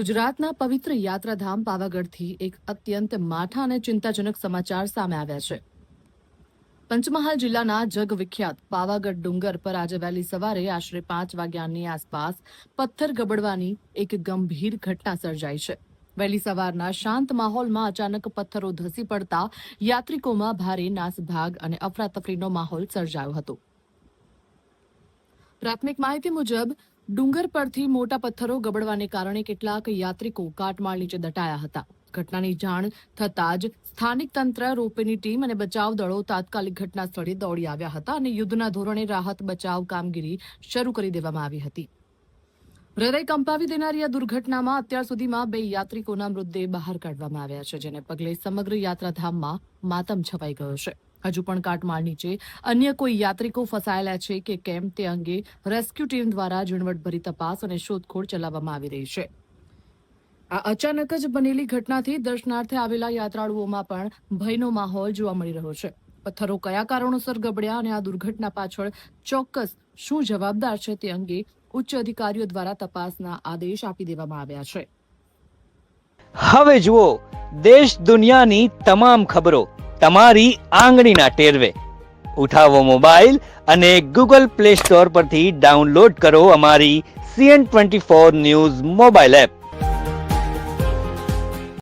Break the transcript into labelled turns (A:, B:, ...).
A: ગુજરાતના પવિત્ર યાત્રાધામ પાવાગઢથી એક અત્યંત માઠા અને ચિંતાજનક સમાચાર સામે આવ્યા છે. પંચમહાલ જિલ્લાના જગવિખ્યાત પાવાગઢ ડુંગર પર આજે વહેલી સવારે આશરે 5 વાગ્યાની આસપાસ પથ્થર ગબડવાની એક ગંભીર ઘટના સર્જાઈ છે. વહેલી સવારના શાંત માહોલમાં અચાનક પથ્થરો ધસી પડતા યાત્રિકોમાં ભારે નાસભાગ અને અફરાતફરીનો માહોલ સર્જાયો હતો. પ્રાથમિક માહિતી મુજબ ડુંગર પરથી મોટા પથ્થરો ગબડવાને કારણે કેટલાક યાત્રિકો કાટમાળ નીચે દટાયા હતા. ઘટનાની જાણ થતાં જ સ્થાનિક તંત્ર, રોપવેની ટીમ અને બચાવ દળો તાત્કાલિક ઘટના સ્થળે દોડી આવ્યા હતા અને યુદ્ધના ધોરણે રાહત બચાવ કામગીરી શરૂ કરી દેવામાં આવી હતી. હૃદય કંપાવી દેનારી આ દુર્ઘટનામાં અત્યાર સુધીમાં 2 યાત્રિકોના મૃતદેહ બહાર કાઢવામાં આવ્યા છે, જેને પગલે સમગ્ર યાત્રાધામમાં માતમ છવાઈ ગયો છે. હજુ પણ કાટમાળ નીચે અન્ય કોઈ યાત્રિકો ફસાયેલા છે કે કેમ તે અંગે રેસ્ક્યુ ટીમ દ્વારા ઝીણવટભરી તપાસ અને શોધખોળ ચલાવવામાં આવી રહી છે. આ અચાનક જ બનેલી ઘટનાથી દર્શનાર્થે આવેલા યાત્રાળુઓમાં પણ ભયનો માહોલ જોવા મળી રહ્યો છે. પથ્થરો કયા કારણોસર ગબડ્યા અને આ દુર્ઘટના પાછળ ચોક્કસ શું જવાબદાર છે તે અંગે ઉચ્ચ અધિકારીઓ દ્વારા તપાસના આદેશ આપી દેવામાં આવ્યા છે.
B: હવે જુઓ દેશ દુનિયાની તમામ ખબરો તમારી આંગળીના ટેરવે. ઉઠાવો મોબાઈલ અને ગૂગલ પ્લે સ્ટોર પરથી ડાઉનલોડ કરો અમારી CN24 ન્યૂઝ મોબાઈલ એપ.